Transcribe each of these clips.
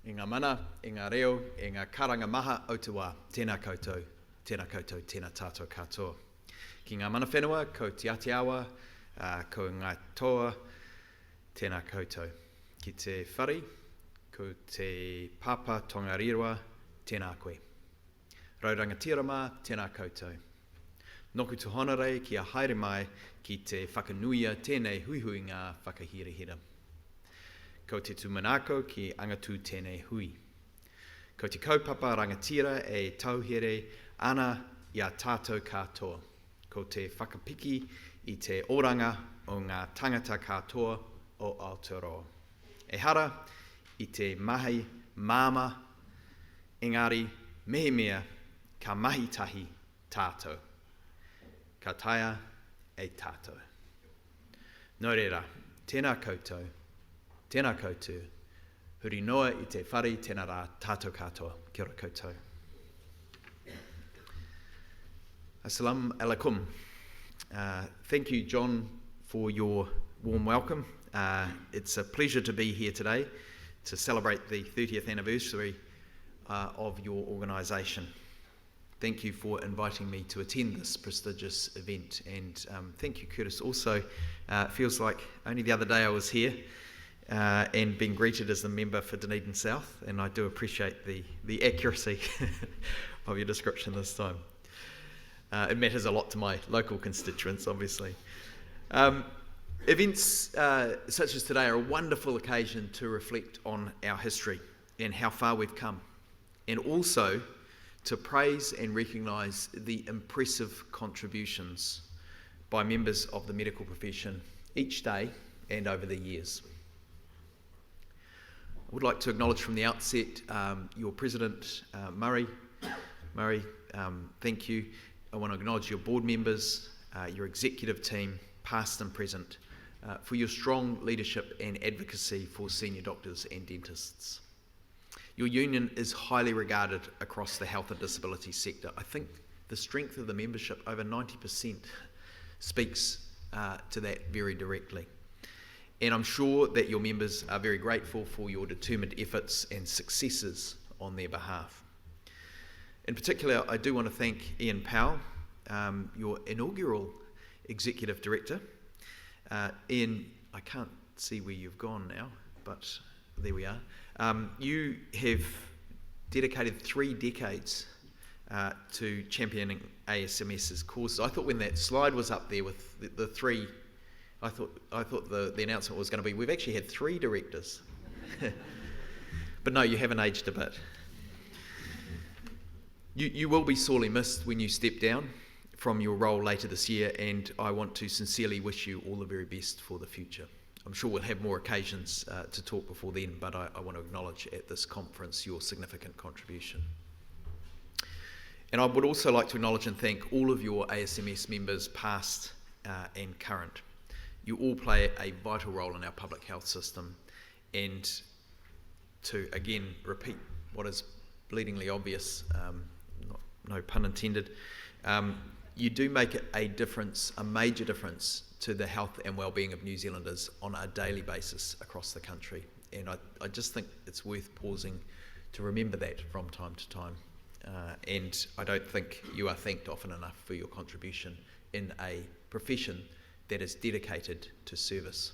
I ngā mana, i ngā reo, i ngā karanga maha o te wā, tēnā koutou, tēnā tātou katoa. Ki ngā mana whenua, ko te atiawa, ko ngā toa, tēnā koutou. Ki te whare, ko te papa tongarirua, tēnā koe. Raurangatirama, tēnā koutou. Noku tu honore ki a haere mai ki te whakanuia tēnei huihui ngā whakahirahira. Ko te tūmanako ki angatū tēnei hui. Ko te kaupapa rangatira e tauhere ana i a tātou katoa. Ko te whakapiki i te oranga o ngā tangata katoa o Aotearoa. E hara i te mahi māma, engari mehemea ka mahi tahi tātou. Ka taia e tātou. Nō reira, tēnā koutou, tēnā koutou, huri noa i te whare tēnā rā tātou katoa. Kia ora koutou. Assalamu alaikum. Thank you, John, for your warm welcome. It's a pleasure to be here today to celebrate the 30th anniversary of your organisation. Thank you for inviting me to attend this prestigious event, and thank you, Curtis. Also, it feels like only the other day I was here and being greeted as the member for Dunedin South, and I do appreciate the accuracy of your description this time. It matters a lot to my local constituents, obviously. Events such as today are a wonderful occasion to reflect on our history and how far we've come, and also to praise and recognise the impressive contributions by members of the medical profession each day and over the years. I would like to acknowledge from the outset your President, Murray. Murray, thank you. I want to acknowledge your board members, your executive team, past and present, for your strong leadership and advocacy for senior doctors and dentists. Your union is highly regarded across the health and disability sector. I think the strength of the membership, over 90%, speaks to that very directly. And I'm sure that your members are very grateful for your determined efforts and successes on their behalf. In particular, I do want to thank Ian Powell, your inaugural Executive Director. Ian, I can't see where you've gone now, but there we are. You have dedicated 3 decades to championing ASMS's causes. I thought when that slide was up there with the 3, I thought the announcement was going to be, we've actually had 3 directors. But no, you haven't aged a bit. You will be sorely missed when you step down from your role later this year, and I want to sincerely wish you all the very best for the future. I'm sure we'll have more occasions to talk before then, but I want to acknowledge at this conference your significant contribution. And I would also like to acknowledge and thank all of your ASMS members, past and current. You all play a vital role in our public health system, and to again repeat what is bleedingly obvious, no pun intended, you do make a difference, a major difference to the health and well-being of New Zealanders on a daily basis across the country. And I just think it's worth pausing to remember that from time to time. And I don't think you are thanked often enough for your contribution in a profession that is dedicated to service.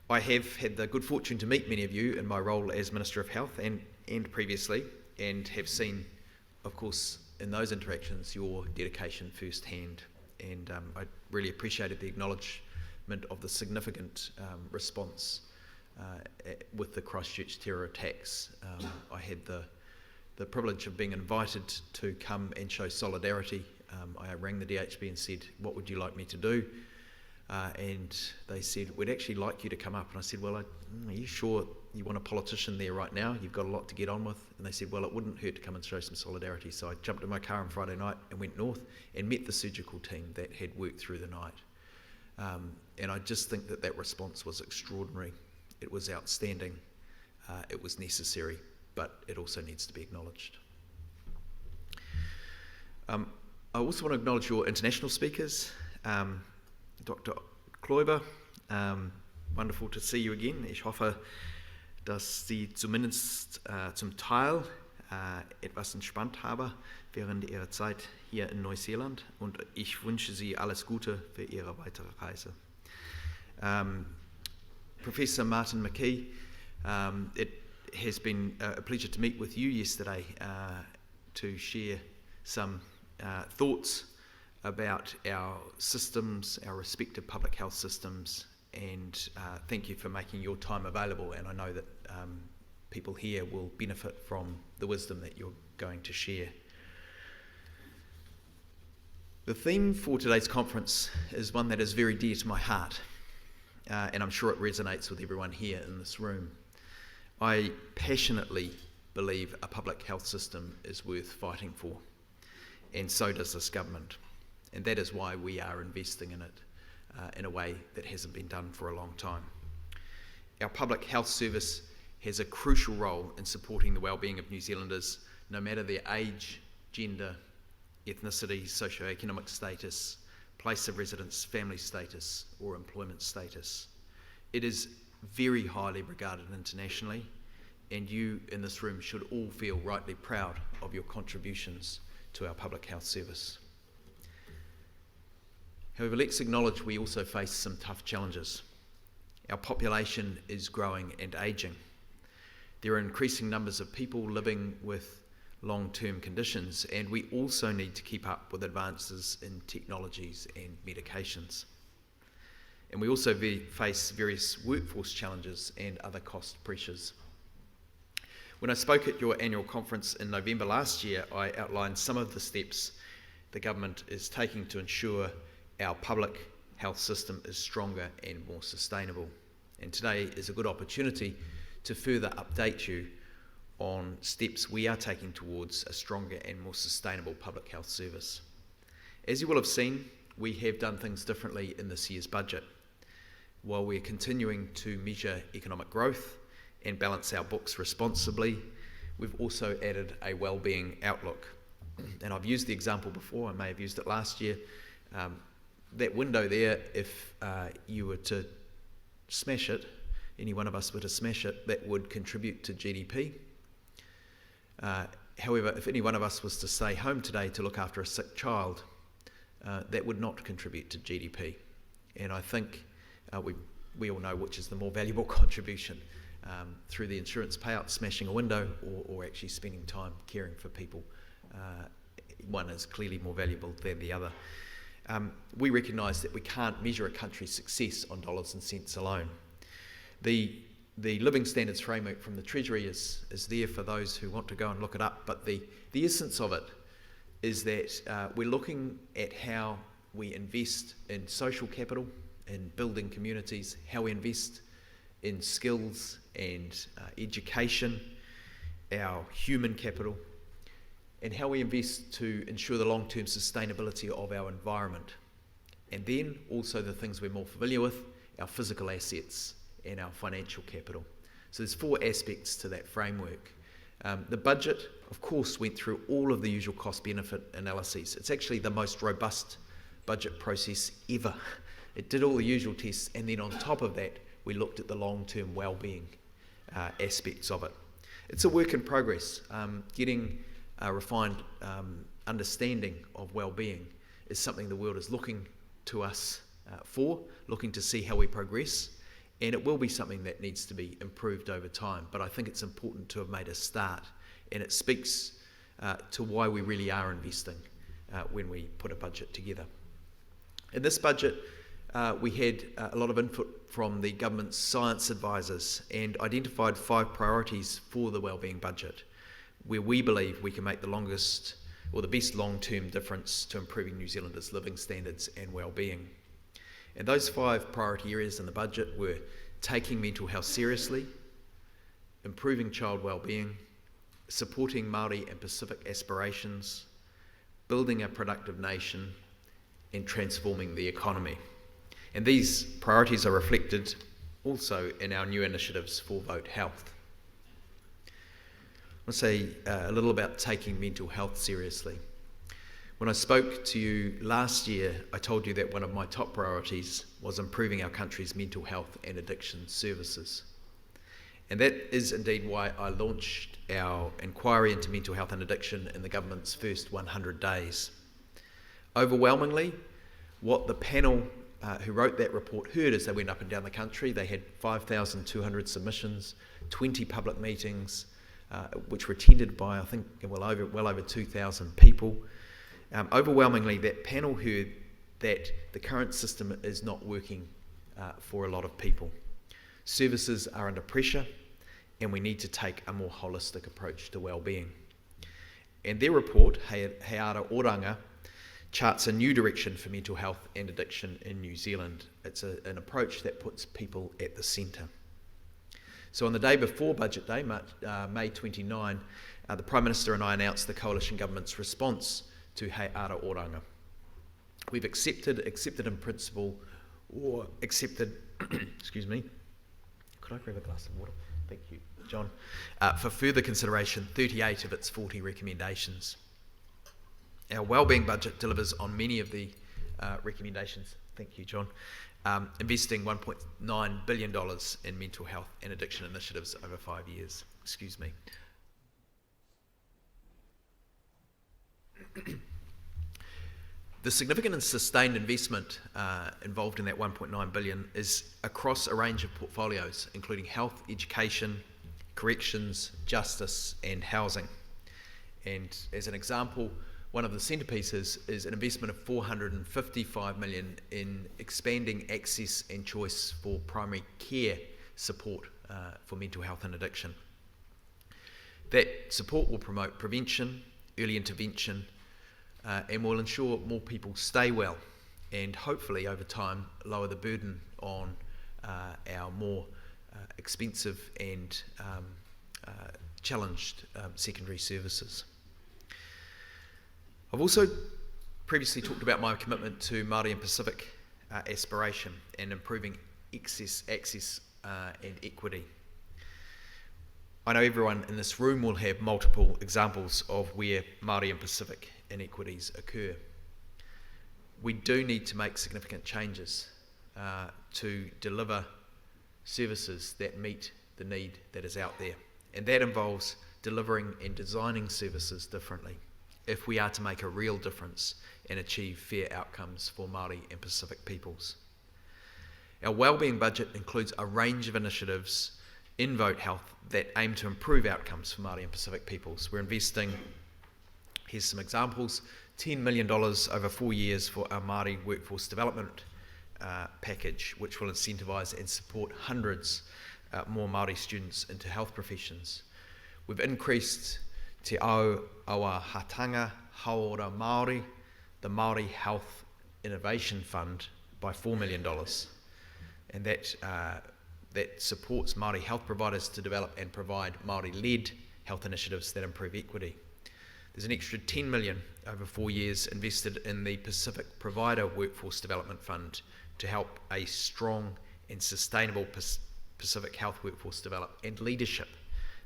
I have had the good fortune to meet many of you in my role as Minister of Health and previously, and have seen, of course, in those interactions, your dedication firsthand. And I really appreciated the acknowledgement of the significant response with the Christchurch terror attacks. I had the privilege of being invited to come and show solidarity. I rang the DHB and said, what would you like me to do? And they said, we'd actually like you to come up. And I said, well, are you sure you want a politician there right now? You've got a lot to get on with. And they said, well, it wouldn't hurt to come and show some solidarity. So I jumped in my car on Friday night and went north and met the surgical team that had worked through the night. And I just think that response was extraordinary. It was outstanding. It was necessary, but it also needs to be acknowledged. I also want to acknowledge your international speakers. Dr. Kloiber, wonderful to see you again. Ich hoffe, dass Sie zumindest zum Teil etwas entspannt haben während Ihrer Zeit hier in Neuseeland, und ich wünsche Sie alles Gute für Ihre weitere Reise. Professor Martin McKee, it has been a pleasure to meet with you yesterday to share some thoughts about our systems, our respective public health systems, and thank you for making your time available, and I know that people here will benefit from the wisdom that you're going to share. The theme for today's conference is one that is very dear to my heart, and I'm sure it resonates with everyone here in this room. I passionately believe a public health system is worth fighting for, and so does this government, and that is why we are investing in it in a way that hasn't been done for a long time. Our public health service has a crucial role in supporting the well-being of New Zealanders, no matter their age, gender, ethnicity, socioeconomic status, place of residence, family status, or employment status. It is very highly regarded internationally, and you in this room should all feel rightly proud of your contributions to our public health service. However, let's acknowledge we also face some tough challenges. Our population is growing and ageing. There are increasing numbers of people living with long-term conditions, and we also need to keep up with advances in technologies and medications. And we also face various workforce challenges and other cost pressures. When I spoke at your annual conference in November last year, I outlined some of the steps the government is taking to ensure our public health system is stronger and more sustainable. And today is a good opportunity to further update you on steps we are taking towards a stronger and more sustainable public health service. As you will have seen, we have done things differently in this year's budget. While we're continuing to measure economic growth and balance our books responsibly, we've also added a wellbeing outlook. And I've used the example before, I may have used it last year. That window there, if you were to smash it, any one of us were to smash it, that would contribute to GDP. However, if any one of us was to stay home today to look after a sick child, that would not contribute to GDP. And I think we all know which is the more valuable contribution, through the insurance payout, smashing a window, or actually spending time caring for people. One is clearly more valuable than the other. We recognise that we can't measure a country's success on dollars and cents alone. The living standards framework from the Treasury is there for those who want to go and look it up, but the essence of it is that we're looking at how we invest in social capital, in building communities, how we invest in skills and education, our human capital, and how we invest to ensure the long-term sustainability of our environment. And then also the things we're more familiar with, our physical assets and our financial capital. So there's 4 aspects to that framework. The budget, of course, went through all of the usual cost-benefit analyses. It's actually the most robust budget process ever. It did all the usual tests, and then on top of that, we looked at the long-term well-being aspects of it. It's a work in progress. Getting a refined understanding of well-being is something the world is looking to us for, looking to see how we progress, and it will be something that needs to be improved over time. But I think it's important to have made a start, and it speaks to why we really are investing when we put a budget together. In this budget, we had a lot of input from the government's science advisors and identified 5 priorities for the wellbeing budget, where we believe we can make the longest or the best long-term difference to improving New Zealanders' living standards and well-being. And those 5 priority areas in the budget were taking mental health seriously, improving child well-being, supporting Māori and Pacific aspirations, building a productive nation, and transforming the economy. And these priorities are reflected also in our new initiatives for Vote Health. I want to say a little about taking mental health seriously. When I spoke to you last year, I told you that one of my top priorities was improving our country's mental health and addiction services. And that is indeed why I launched our inquiry into mental health and addiction in the government's first 100 days. Overwhelmingly, what the panel who wrote that report heard as they went up and down the country, they had 5,200 submissions, 20 public meetings, which were attended by, I think, well over 2,000 people. Overwhelmingly, that panel heard that the current system is not working for a lot of people. Services are under pressure, and we need to take a more holistic approach to well-being. And their report, He Ara Oranga, charts a new direction for mental health and addiction in New Zealand. It's an approach that puts people at the centre. So on the day before Budget Day, May 29, the Prime Minister and I announced the Coalition Government's response to He Ara Oranga. We've accepted in principle, or accepted, excuse me, could I grab a glass of water? Thank you, John. For further consideration, 38 of its 40 recommendations. Our wellbeing budget delivers on many of the recommendations. Thank you, John. Investing $1.9 billion in mental health and addiction initiatives over 5 years. Excuse me. The significant and sustained investment involved in that $1.9 billion is across a range of portfolios, including health, education, corrections, justice, and housing. And as an example, one of the centrepieces is an investment of $455 million in expanding access and choice for primary care support for mental health and addiction. That support will promote prevention, early intervention, and will ensure more people stay well and hopefully over time lower the burden on our more expensive and challenged secondary services. I've also previously talked about my commitment to Māori and Pacific aspiration and improving access and equity. I know everyone in this room will have multiple examples of where Māori and Pacific inequities occur. We do need to make significant changes to deliver services that meet the need that is out there. And that involves delivering and designing services differently if we are to make a real difference and achieve fair outcomes for Māori and Pacific peoples. Our wellbeing budget includes a range of initiatives in Vote Health that aim to improve outcomes for Māori and Pacific peoples. We're investing, here's some examples, $10 million over 4 years for our Māori workforce development package, which will incentivise and support hundreds more Māori students into health professions. We've increased Te Ao Awa Hatanga Haora Māori, the Māori Health Innovation Fund, by $4 million. And that supports Māori health providers to develop and provide Māori-led health initiatives that improve equity. There's an extra $10 million over 4 years invested in the Pacific Provider Workforce Development Fund to help a strong and sustainable Pacific health workforce develop and leadership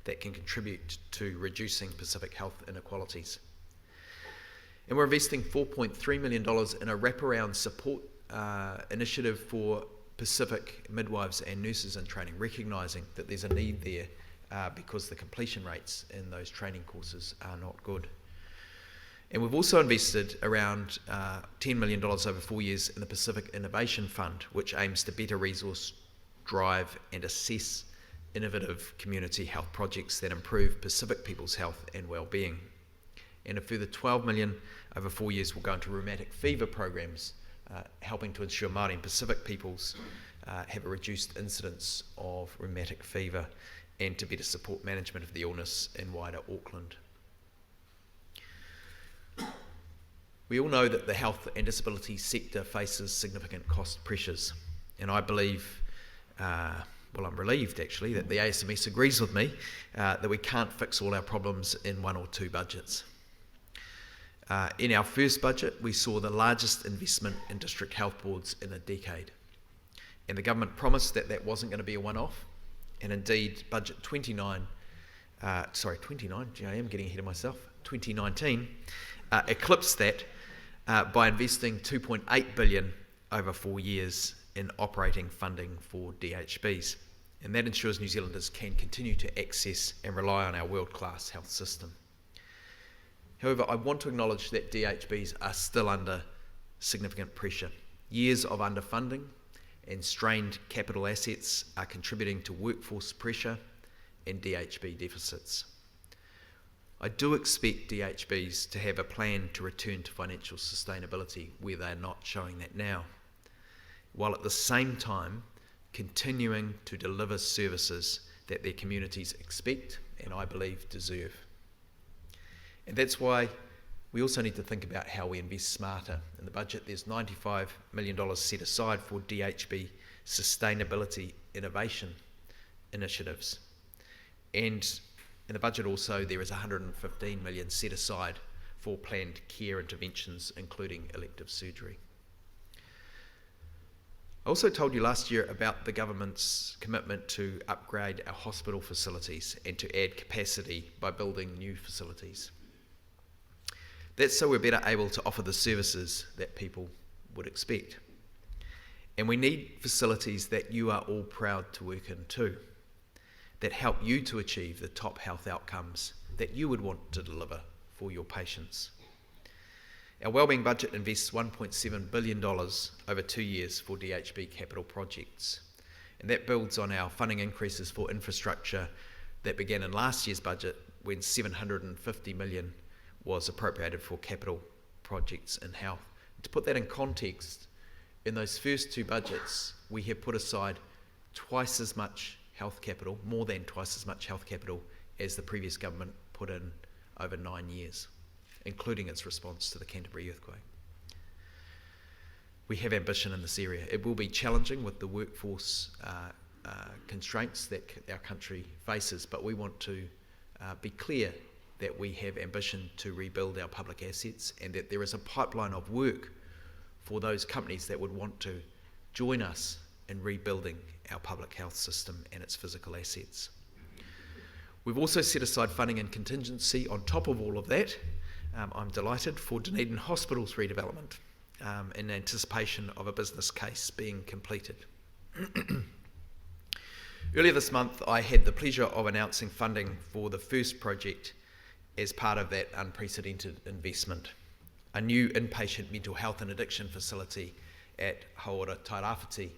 that can contribute to reducing Pacific health inequalities. And we're investing $4.3 million in a wraparound support initiative for Pacific midwives and nurses in training, recognising that there's a need there because the completion rates in those training courses are not good. And we've also invested around $10 million over 4 years in the Pacific Innovation Fund, which aims to better resource, drive and assess innovative community health projects that improve Pacific people's health and well-being. And a further $12 million over 4 years will go into rheumatic fever programs, helping to ensure Māori and Pacific peoples have a reduced incidence of rheumatic fever and to better support management of the illness in wider Auckland. We all know that the health and disability sector faces significant cost pressures, and I believe, well, I'm relieved actually that the ASMS agrees with me that we can't fix all our problems in 1 or 2 budgets. In our first budget, we saw the largest investment in district health boards in a decade. And the government promised that that wasn't going to be a one-off. And indeed, budget 2019, eclipsed that by investing $2.8 billion over 4 years in operating funding for DHBs. And that ensures New Zealanders can continue to access and rely on our world-class health system. However, I want to acknowledge that DHBs are still under significant pressure. Years of underfunding and strained capital assets are contributing to workforce pressure and DHB deficits. I do expect DHBs to have a plan to return to financial sustainability where they are not showing that now, while at the same time continuing to deliver services that their communities expect and I believe deserve. And that's why we also need to think about how we invest smarter. In the budget, there's $95 million set aside for DHB sustainability innovation initiatives. And in the budget also, there is $115 million set aside for planned care interventions, including elective surgery. I also told you last year about the government's commitment to upgrade our hospital facilities and to add capacity by building new facilities. That's so we're better able to offer the services that people would expect. And we need facilities that you are all proud to work in too, that help you to achieve the top health outcomes that you would want to deliver for your patients. Our wellbeing budget invests $1.7 billion over 2 years for DHB capital projects. And that builds on our funding increases for infrastructure that began in last year's budget when $750 million was appropriated for capital projects in health. To put that in context, in those first two budgets, we have put aside twice as much health capital, more than twice as much health capital as the previous government put in over 9 years, including its response to the Canterbury earthquake. We have ambition in this area. It will be challenging with the workforce constraints that our country faces, but we want to be clear that we have ambition to rebuild our public assets and that there is a pipeline of work for those companies that would want to join us in rebuilding our public health system and its physical assets. We've also set aside funding and contingency on top of all of that. I'm delighted for Dunedin Hospital's redevelopment in anticipation of a business case being completed. Earlier this month, I had the pleasure of announcing funding for the first project as part of that unprecedented investment, a new inpatient mental health and addiction facility at Hauora Tairāwhiti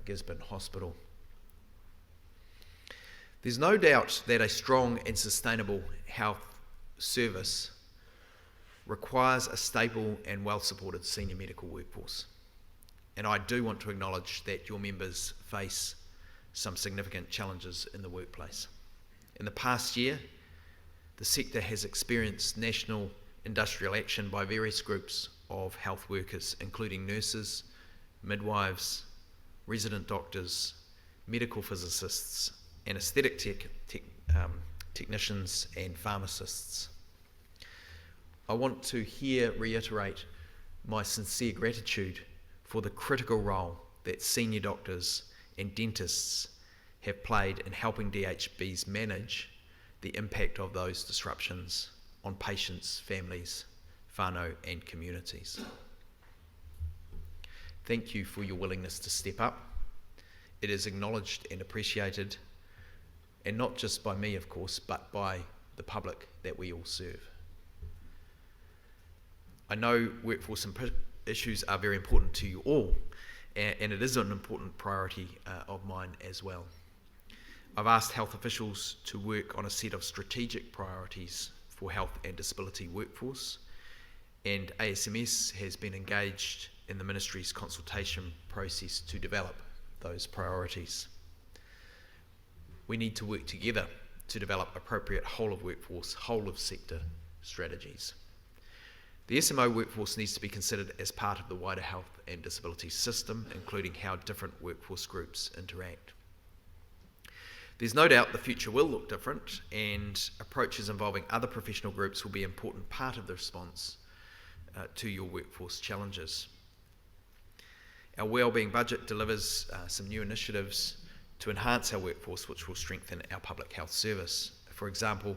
Gisborne Hospital. There's no doubt that a strong and sustainable health service requires a stable and well-supported senior medical workforce. And I do want to acknowledge that your members face some significant challenges in the workplace. In the past year, the sector has experienced national industrial action by various groups of health workers, including nurses, midwives, resident doctors, medical physicists, anaesthetic technicians and pharmacists. I want to here reiterate my sincere gratitude for the critical role that senior doctors and dentists have played in helping DHBs manage the impact of those disruptions on patients, families, whānau and communities. Thank you for your willingness to step up. It is acknowledged and appreciated, and not just by me, of course, but by the public that we all serve. I know workforce issues are very important to you all, and it is an important priority of mine as well. I've asked health officials to work on a set of strategic priorities for health and disability workforce, and ASMS has been engaged in the Ministry's consultation process to develop those priorities. We need to work together to develop appropriate whole of workforce, whole of sector strategies. The SMO workforce needs to be considered as part of the wider health and disability system, including how different workforce groups interact. There's no doubt the future will look different, and approaches involving other professional groups will be an important part of the response to your workforce challenges. Our wellbeing budget delivers some new initiatives to enhance our workforce, which will strengthen our public health service. For example,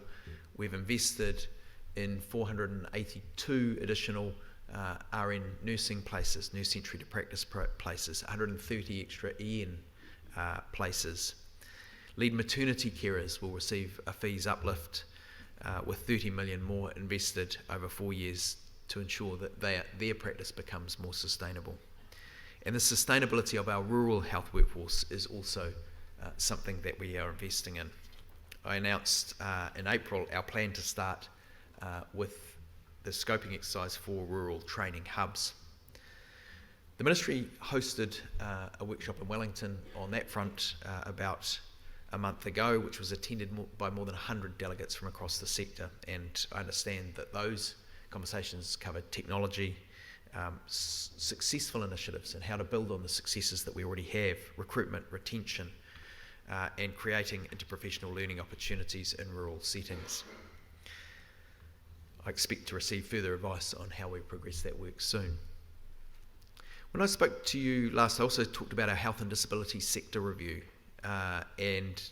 we've invested in 482 additional RN nursing places, nurse entry to practice places, 130 extra EN places, Lead maternity carers will receive a fees uplift with 30 million more invested over 4 years to ensure that their practice becomes more sustainable. And the sustainability of our rural health workforce is also something that we are investing in. I announced in April our plan to start with the scoping exercise for rural training hubs. The Ministry hosted a workshop in Wellington on that front about a month ago, which was attended by more than 100 delegates from across the sector, and I understand that those conversations covered technology, successful initiatives and how to build on the successes that we already have, recruitment, retention, and creating interprofessional learning opportunities in rural settings. I expect to receive further advice on how we progress that work soon. When I spoke to you last, I also talked about our health and disability sector review, and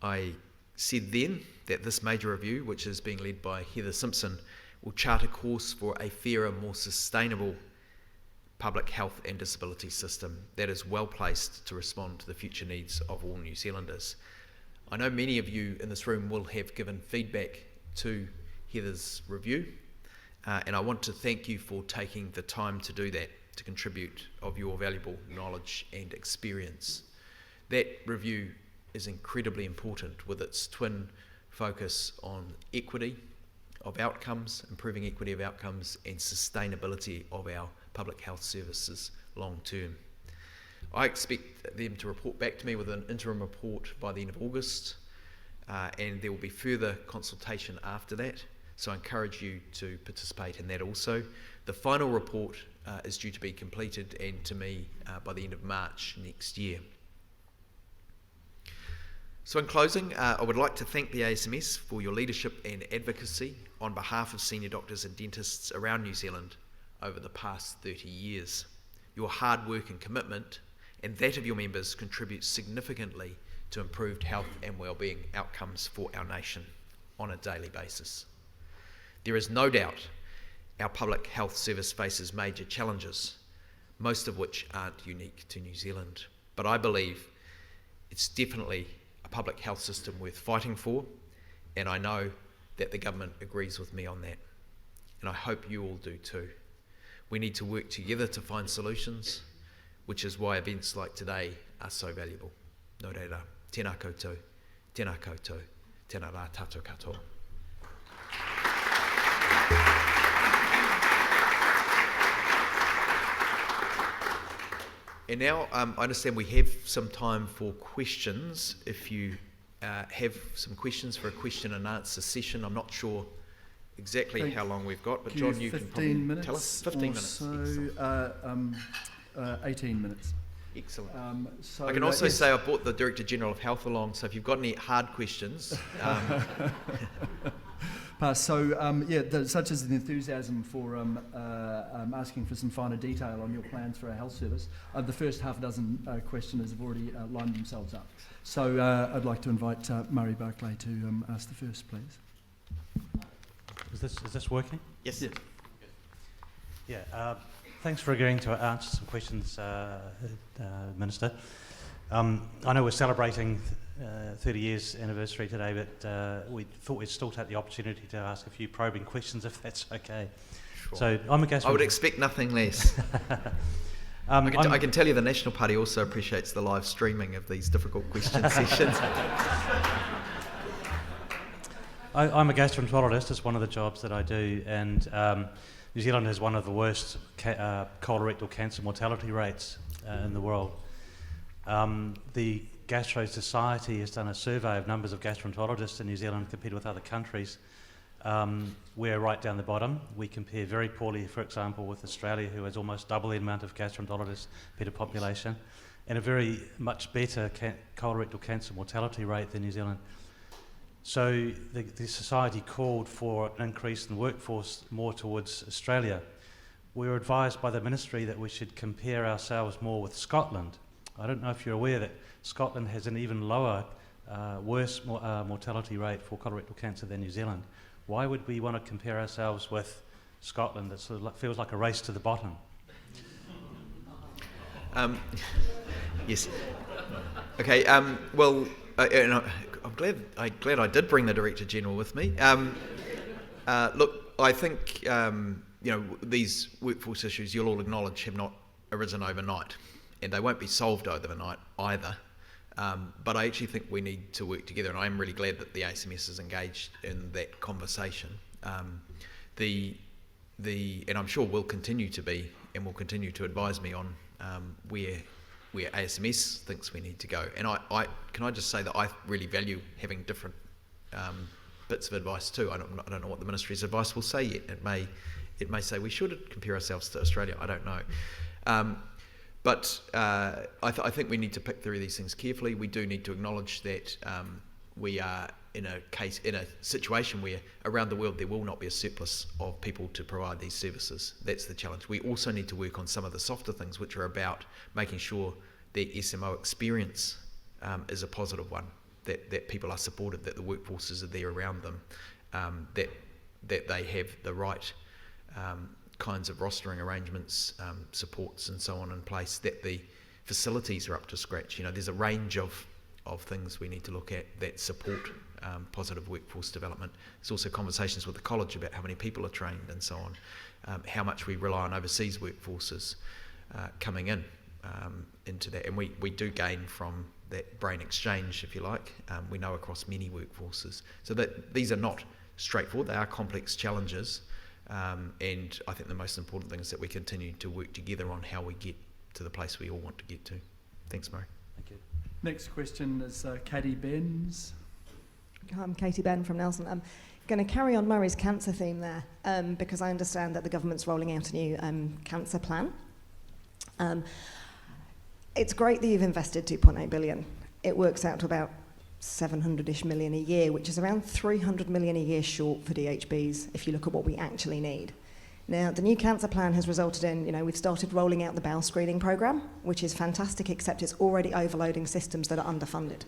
I said then that this major review, which is being led by Heather Simpson, will chart a course for a fairer, more sustainable public health and disability system that is well placed to respond to the future needs of all New Zealanders. I know many of you in this room will have given feedback to Heather's review, and I want to thank you for taking the time to do that, to contribute of your valuable knowledge and experience. That review is incredibly important with its twin focus on equity of outcomes, improving equity of outcomes, and sustainability of our public health services long term. I expect them to report back to me with an interim report by the end of August, and there will be further consultation after that, so I encourage you to participate in that also. The final report is due to be completed and to me by the end of March next year. So in closing, I would like to thank the ASMS for your leadership and advocacy on behalf of senior doctors and dentists around New Zealand over the past 30 years. Your hard work and commitment, and that of your members, contributes significantly to improved health and wellbeing outcomes for our nation on a daily basis. There is no doubt our public health service faces major challenges, most of which aren't unique to New Zealand. But I believe it's definitely a public health system worth fighting for, and I know that the government agrees with me on that. And I hope you all do too. We need to work together to find solutions, which is why events like today are so valuable. Nō reira, tēnā koutou, tēnā koutou, tēnā rā tātou katoa. And now I understand we have some time for questions. If you have some questions for a question and answer session, I'm not sure exactly how long we've got, but John, you can probably tell us. 15 minutes. So 18 minutes. Excellent. I can also say I brought the Director General of Health along, so if you've got any hard questions. Such as the enthusiasm for asking for some finer detail on your plans for our health service. The first half dozen questioners have already lined themselves up. So I'd like to invite Murray Barclay to ask the first, please. Is this working? Yes. Yeah. Thanks for agreeing to answer some questions, Minister. I know we're celebrating 30 years anniversary today, but we thought we'd still take the opportunity to ask a few probing questions, if that's okay. Sure. So I'm a gastro. I would expect nothing less. I can tell you the National Party also appreciates the live streaming of these difficult question sessions. I'm a gastroenterologist. It's one of the jobs that I do, and New Zealand has one of the worst colorectal cancer mortality rates in the world. The Gastro Society has done a survey of numbers of gastroenterologists in New Zealand compared with other countries. We're right down the bottom. We compare very poorly, for example, with Australia, who has almost double the amount of gastroenterologists per population, and a very much better colorectal cancer mortality rate than New Zealand. So the society called for an increase in the workforce more towards Australia. We were advised by the ministry that we should compare ourselves more with Scotland. I don't know if you're aware that Scotland has an even lower, worse mortality rate for colorectal cancer than New Zealand. Why would we want to compare ourselves with Scotland? That sort of feels like a race to the bottom. Yes. Okay. Well, I'm glad I did bring the Director General with me. Look, I think these workforce issues, you'll all acknowledge, have not arisen overnight, and they won't be solved overnight either. But I actually think we need to work together, and I'm really glad that the ASMS is engaged in that conversation. And I'm sure will continue to be, and will continue to advise me on where ASMS thinks we need to go. And can I just say that I really value having different bits of advice too. I don't know what the Ministry's advice will say yet. It may say we should compare ourselves to Australia. I don't know. But I think we need to pick through these things carefully. We do need to acknowledge that we are in a situation where around the world there will not be a surplus of people to provide these services. That's the challenge. We also need to work on some of the softer things, which are about making sure the SMO experience is a positive one, that people are supported, that the workforces are there around them, that they have the right kinds of rostering arrangements, supports and so on in place, that the facilities are up to scratch. There's a range of things we need to look at that support positive workforce development. There's also conversations with the college about how many people are trained and so on, how much we rely on overseas workforces coming into that, and we do gain from that brain exchange, if you like. We know across many workforces, so that these are not straightforward. They are complex challenges, and I think the most important thing is that we continue to work together on how we get to the place we all want to get to. Thanks, Murray. Thank you. Next question is Katie Benz. I'm Katie Ben from Nelson. I'm going to carry on Murray's cancer theme there, because I understand that the government's rolling out a new cancer plan. It's great that you've invested 2.8 billion. It works out to about 700-ish million a year, which is around 300 million a year short for DHBs if you look at what we actually need. Now, the new cancer plan has resulted in, we've started rolling out the bowel screening programme, which is fantastic, except it's already overloading systems that are underfunded.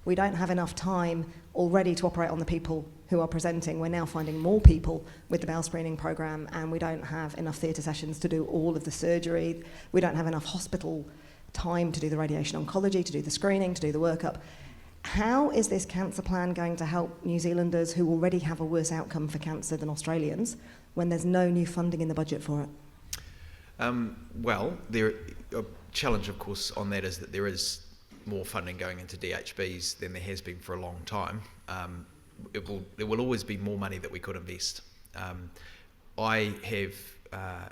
We don't have enough time already to operate on the people who are presenting. We're now finding more people with the bowel screening programme, and we don't have enough theatre sessions to do all of the surgery. We don't have enough hospital time to do the radiation oncology, to do the screening, to do the workup. How is this cancer plan going to help New Zealanders who already have a worse outcome for cancer than Australians when there's no new funding in the budget for it? Well, a challenge, of course, on that is that there is more funding going into DHBs than there has been for a long time. There will always be more money that we could invest. I have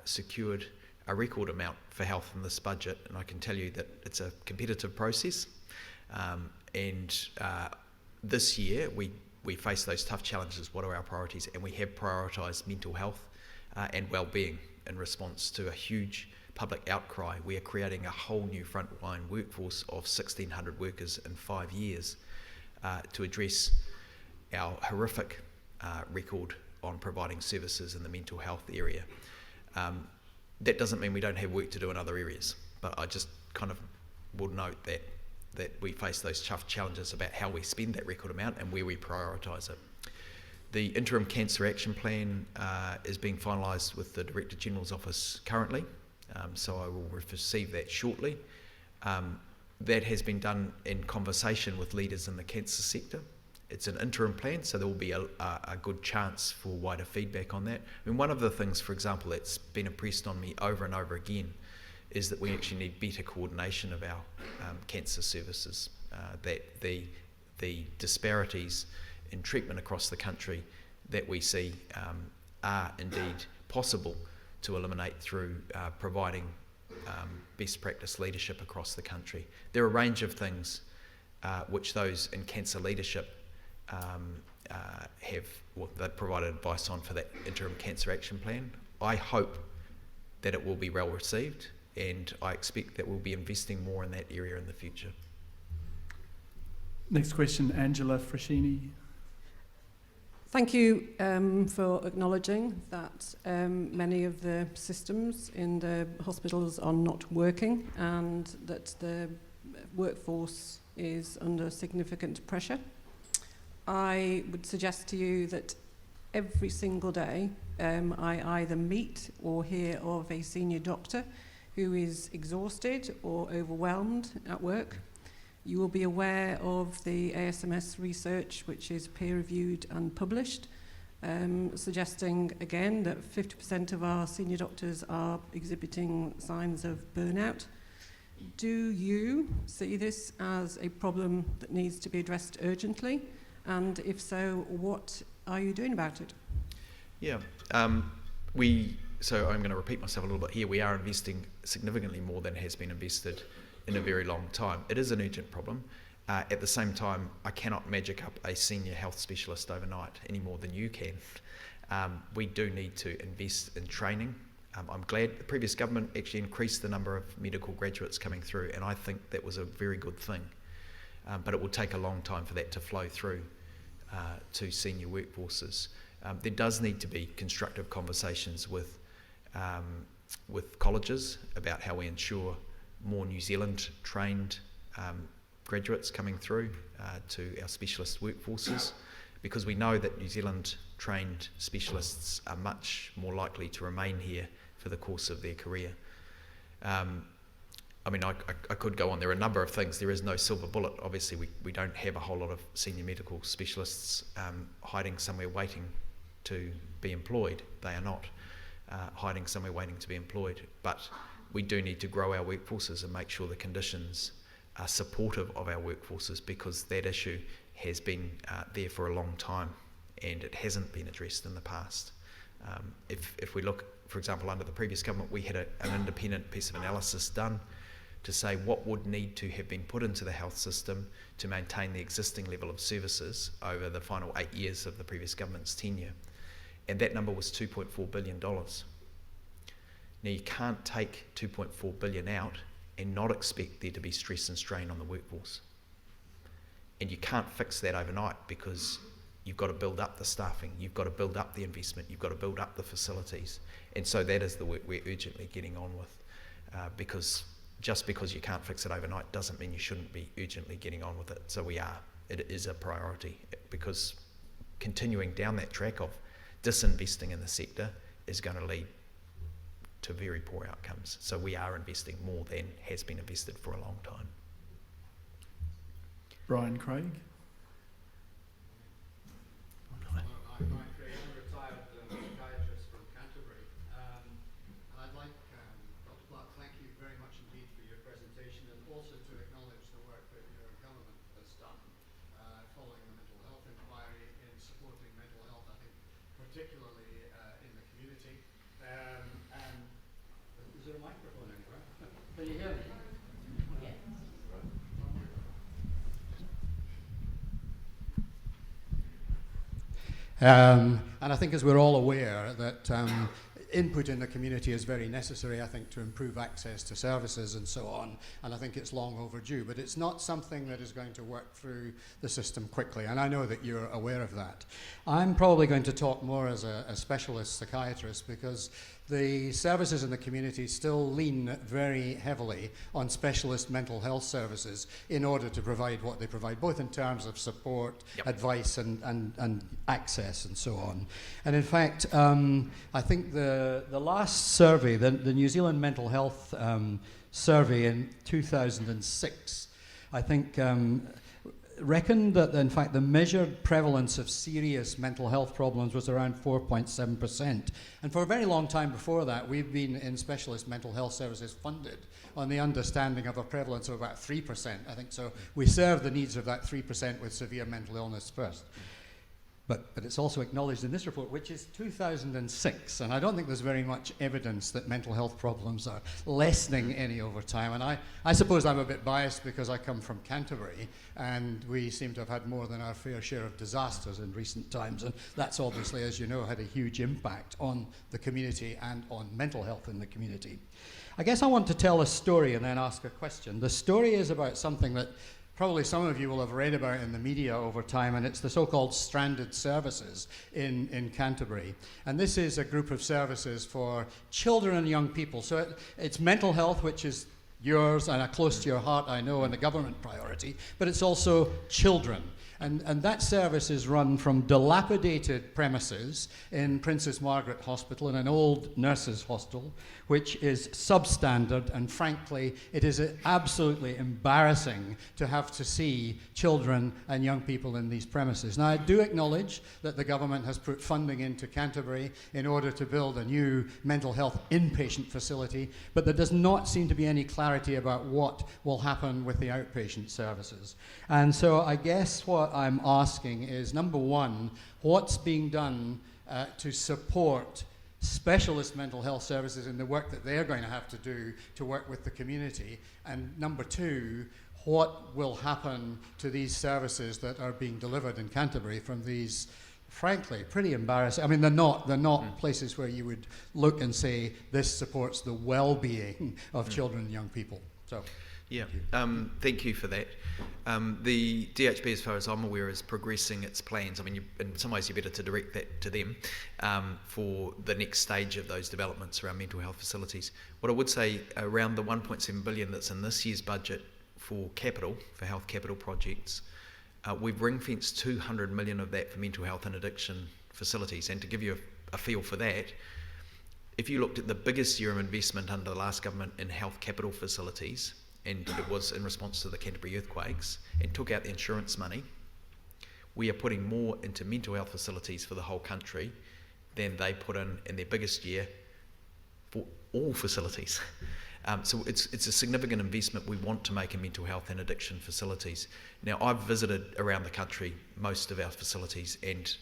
secured a record amount for health in this budget, and I can tell you that it's a competitive process. And this year we face those tough challenges. What are our priorities? And we have prioritised mental health and well-being in response to a huge public outcry. We are creating a whole new frontline workforce of 1,600 workers in 5 years to address our horrific record on providing services in the mental health area. That doesn't mean we don't have work to do in other areas, but I just kind of would note that we face those tough challenges about how we spend that record amount and where we prioritise it. The interim cancer action plan is being finalised with the Director General's office currently, so I will receive that shortly. That has been done in conversation with leaders in the cancer sector. It's an interim plan, so there will be a good chance for wider feedback on that. I mean, one of the things, for example, that's been impressed on me over and over again is that we actually need better coordination of our cancer services, that the disparities in treatment across the country that we see are indeed possible to eliminate through providing best practice leadership across the country. There are a range of things which those in cancer leadership they've provided advice on for that interim cancer action plan. I hope that it will be well received, and I expect that we'll be investing more in that area in the future. Next question, Angela Frascini. Thank you for acknowledging that many of the systems in the hospitals are not working and that the workforce is under significant pressure. I would suggest to you that every single day I either meet or hear of a senior doctor who is exhausted or overwhelmed at work. You will be aware of the ASMS research, which is peer-reviewed and published, suggesting again that 50% of our senior doctors are exhibiting signs of burnout. Do you see this as a problem that needs to be addressed urgently? And if so, what are you doing about it? Yeah, so I'm going to repeat myself a little bit here. We are investing significantly more than has been invested in a very long time. It is an urgent problem. At the same time, I cannot magic up a senior health specialist overnight any more than you can. We do need to invest in training. I'm glad the previous government actually increased the number of medical graduates coming through, and I think that was a very good thing. But it will take a long time for that to flow through to senior workforces. There does need to be constructive conversations with colleges about how we ensure more New Zealand trained graduates coming through to our specialist workforces, because we know that New Zealand trained specialists are much more likely to remain here for the course of their career. I mean, I could go on. There are a number of things. There is no silver bullet. Obviously, we don't have a whole lot of senior medical specialists hiding somewhere waiting to be employed. They are not hiding somewhere waiting to be employed. But we do need to grow our workforces and make sure the conditions are supportive of our workforces, because that issue has been there for a long time and it hasn't been addressed in the past. If we look, for example, under the previous government, we had an independent piece of analysis done to say what would need to have been put into the health system to maintain the existing level of services over the final 8 years of the previous government's tenure. And that number was $2.4 billion. Now, you can't take $2.4 billion out and not expect there to be stress and strain on the workforce. And you can't fix that overnight, because you've got to build up the staffing, you've got to build up the investment, you've got to build up the facilities. And so that is the work we're urgently getting on with, because just because you can't fix it overnight doesn't mean you shouldn't be urgently getting on with it. So we are. It is a priority, because continuing down that track of disinvesting in the sector is going to lead to very poor outcomes. So we are investing more than has been invested for a long time. Brian Craig. I'm Brian Craig. I'm a retired psychiatrist from Canterbury. And I'd like, Dr. Clark, thank you very much indeed for your presentation, and also to acknowledge the work that your government has done following the mental health inquiry in supporting mental health, I think, particularly in the community. And is there a microphone anywhere? Can you hear me? And I think, as we're all aware, that input in the community is very necessary, I think, to improve access to services and so on, and I think it's long overdue, but it's not something that is going to work through the system quickly, and I know that you're aware of that. I'm probably going to talk more as a specialist psychiatrist, because the services in the community still lean very heavily on specialist mental health services in order to provide what they provide, both in terms of support, advice, and access, and so on. And in fact, I think the last survey, the New Zealand Mental Health survey in 2006, I think reckoned that, in fact, the measured prevalence of serious mental health problems was around 4.7%. And for a very long time before that, we've been in specialist mental health services funded on the understanding of a prevalence of about 3%, I think. So we serve the needs of that 3% with severe mental illness first. But it's also acknowledged in this report, which is 2006, and I don't think there's very much evidence that mental health problems are lessening any over time. And I suppose I'm a bit biased because I come from Canterbury, and we seem to have had more than our fair share of disasters in recent times, and that's obviously, as you know, had a huge impact on the community and on mental health in the community. I guess I want to tell a story and then ask a question. The story is about something that probably some of you will have read about in the media over time, and it's the so-called stranded services in Canterbury. And this is a group of services for children and young people. So it's mental health, which is yours and close to your heart, I know, and a government priority, but it's also children. And that service is run from dilapidated premises in Princess Margaret Hospital, in an old nurses' hostel, which is substandard, and frankly, it is absolutely embarrassing to have to see children and young people in these premises. Now, I do acknowledge that the government has put funding into Canterbury in order to build a new mental health inpatient facility, but there does not seem to be any clarity about what will happen with the outpatient services. And so I guess what I'm asking is, number one, what's being done to support specialist mental health services in the work that they're going to have to do to work with the community? And number two, what will happen to these services that are being delivered in Canterbury from these, frankly, pretty embarrassing? I mean, they're not places where you would look and say, this supports the well-being of children and young people. So. Yeah, thank you for that. The DHB, as far as I'm aware, is progressing its plans. I mean, in some ways, you're better to direct that to them for the next stage of those developments around mental health facilities. What I would say, around the 1.7 billion that's in this year's budget for capital, for health capital projects, we've ring-fenced 200 million of that for mental health and addiction facilities. And to give you a feel for that, if you looked at the biggest year of investment under the last government in health capital facilities, and it was in response to the Canterbury earthquakes, and took out the insurance money, we are putting more into mental health facilities for the whole country than they put in their biggest year for all facilities. So it's a significant investment we want to make in mental health and addiction facilities. Now, I've visited around the country most of our facilities, and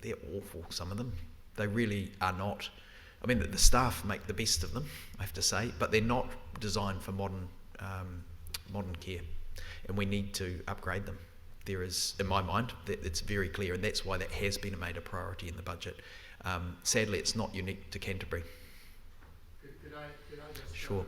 they're awful, some of them. They really are not. I mean, the staff make the best of them, I have to say, but they're not designed for modern care, and we need to upgrade them. There is, in my mind, it's very clear, and that's why that has been made a priority in the budget. Sadly, it's not unique to Canterbury. Could I just Sure.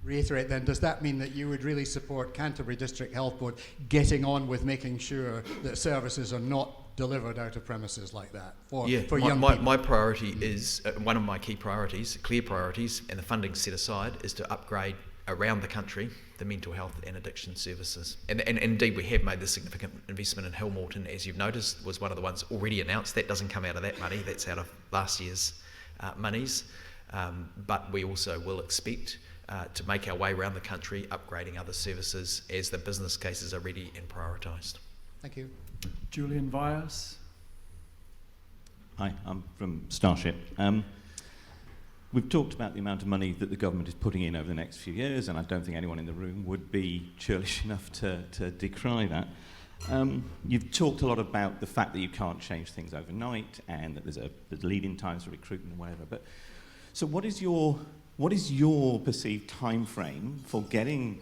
Reiterate then, does that mean that you would really support Canterbury District Health Board getting on with making sure that services are not delivered out of premises like that for young people? My priority is, one of my key priorities, clear priorities, and the funding set aside, is to upgrade around the country the mental health and addiction services. And indeed, we have made this significant investment in Hill Morton, as you've noticed, was one of the ones already announced. That doesn't come out of that money, that's out of last year's monies. But we also will expect to make our way around the country, upgrading other services as the business cases are ready and prioritised. Thank you. Julian Vyas. Hi, I'm from Starship. We've talked about the amount of money that the government is putting in over the next few years, and I don't think anyone in the room would be churlish enough to decry that. You've talked a lot about the fact that you can't change things overnight, and that there's lead-in times for recruitment and whatever. But so, what is your perceived time frame for getting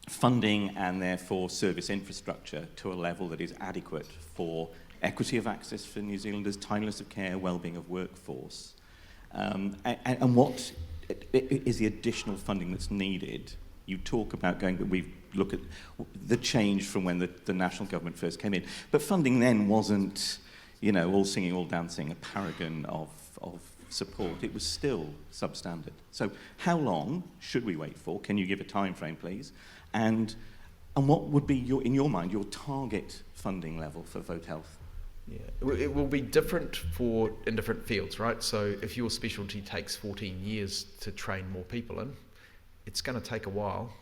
funding and therefore service infrastructure to a level that is adequate for equity of access for New Zealanders, timeliness of care, well-being of workforce, and what is the additional funding that's needed? You talk about we look at the change from when the national government first came in, but funding then wasn't, all singing, all dancing, a paragon of support. It was still substandard. So how long should we wait for? Can you give a time frame, please? And what would be, in your mind, your target funding level for Vote Health? Yeah, it will be different in different fields, right? So if your specialty takes 14 years to train more people in, it's going to take a while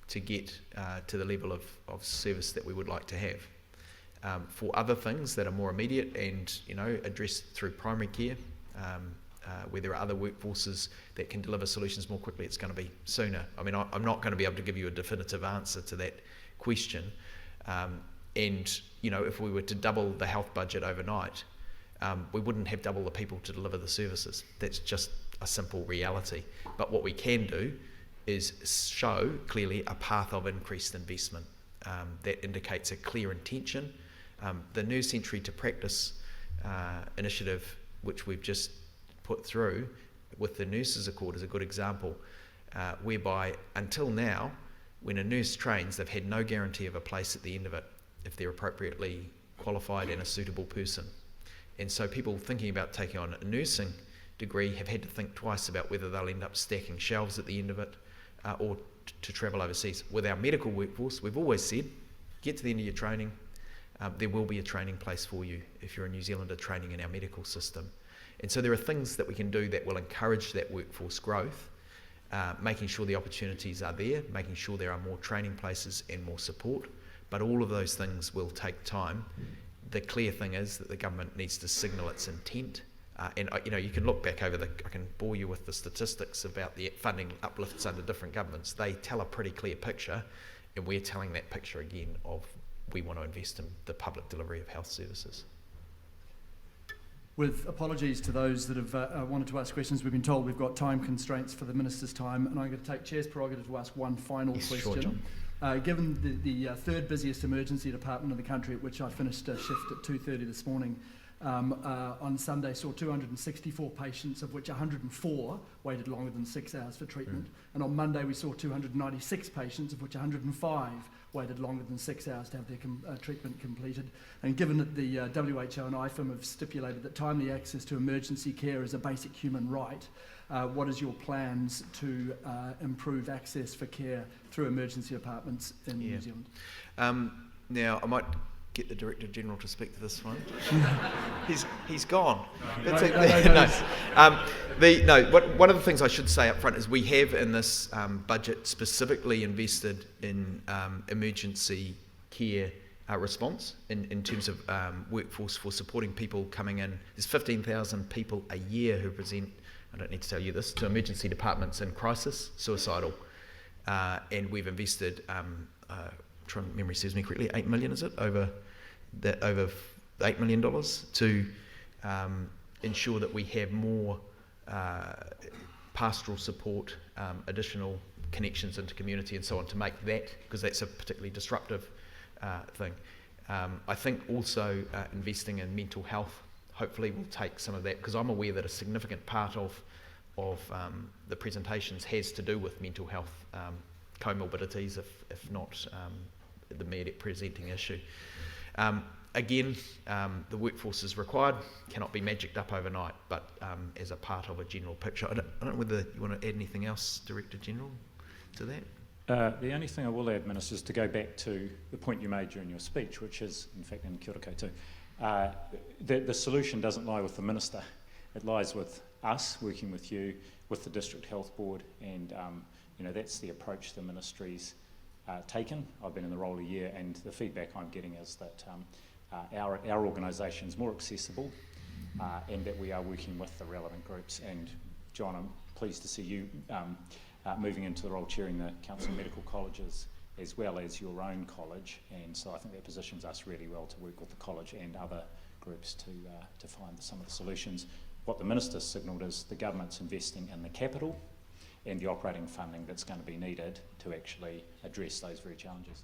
to get to the level of service that we would like to have. For other things that are more immediate and addressed through primary care, where there are other workforces that can deliver solutions more quickly, it's going to be sooner. I mean, I'm not going to be able to give you a definitive answer to that question. And if we were to double the health budget overnight, we wouldn't have double the people to deliver the services. That's just a simple reality. But what we can do is show clearly a path of increased investment that indicates a clear intention. The Nurse Entry to Practice initiative, which we've just put through with the Nurses Accord, is a good example, whereby until now, when a nurse trains, they've had no guarantee of a place at the end of it if they're appropriately qualified and a suitable person. And so people thinking about taking on a nursing degree have had to think twice about whether they'll end up stacking shelves at the end of it or to travel overseas. With our medical workforce, we've always said get to the end of your training, there will be a training place for you if you're a New Zealander training in our medical system. And so there are things that we can do that will encourage that workforce growth, making sure the opportunities are there, making sure there are more training places and more support, but all of those things will take time. The clear thing is that the government needs to signal its intent. And you can look back over I can bore you with the statistics about the funding uplifts under different governments. They tell a pretty clear picture, and we're telling that picture again of we want to invest in the public delivery of health services. With apologies to those that have wanted to ask questions, we've been told we've got time constraints for the Minister's time, and I'm going to take Chair's prerogative to ask one final question. Sure, John. Given the third busiest emergency department in the country, at which I finished a shift at 2:30 this morning, on Sunday saw 264 patients, of which 104 waited longer than 6 hours for treatment. And on Monday we saw 296 patients, of which 105 waited longer than 6 hours to have their treatment completed. And given that the WHO and IFM have stipulated that timely access to emergency care is a basic human right, what is your plans to improve access for care through emergency departments in New Zealand? Now, I might get the Director General to speak to this one. He's gone. One of the things I should say up front is we have in this budget specifically invested in emergency care response in terms of workforce for supporting people coming in. There's 15,000 people a year who present, I don't need to tell you this, to emergency departments in crisis, suicidal, and we've invested, memory serves me correctly, 8 million, is it, over $8 million to ensure that we have more pastoral support, additional connections into community and so on, to make that, because that's a particularly disruptive thing. I think also investing in mental health hopefully will take some of that, because I'm aware that a significant part of the presentations has to do with mental health comorbidities, if not the immediate presenting issue. Again, the workforce is required, cannot be magicked up overnight, but as a part of a general picture. I don't know whether you want to add anything else, Director General, to that? The only thing I will add, Minister, is to go back to the point you made during your speech, which is, in fact, in Kia ora koutou, the solution doesn't lie with the Minister. It lies with us, working with you, with the District Health Board, and that's the approach the Ministry's taken. I've been in the role a year, and the feedback I'm getting is that our organisation is more accessible, and that we are working with the relevant groups. And John, I'm pleased to see you moving into the role chairing the Council of Medical Colleges as well as your own college, and so I think that positions us really well to work with the college and other groups to find some of the solutions. What the Minister signalled is the government's investing in the capital and the operating funding that's going to be needed to actually address those very challenges.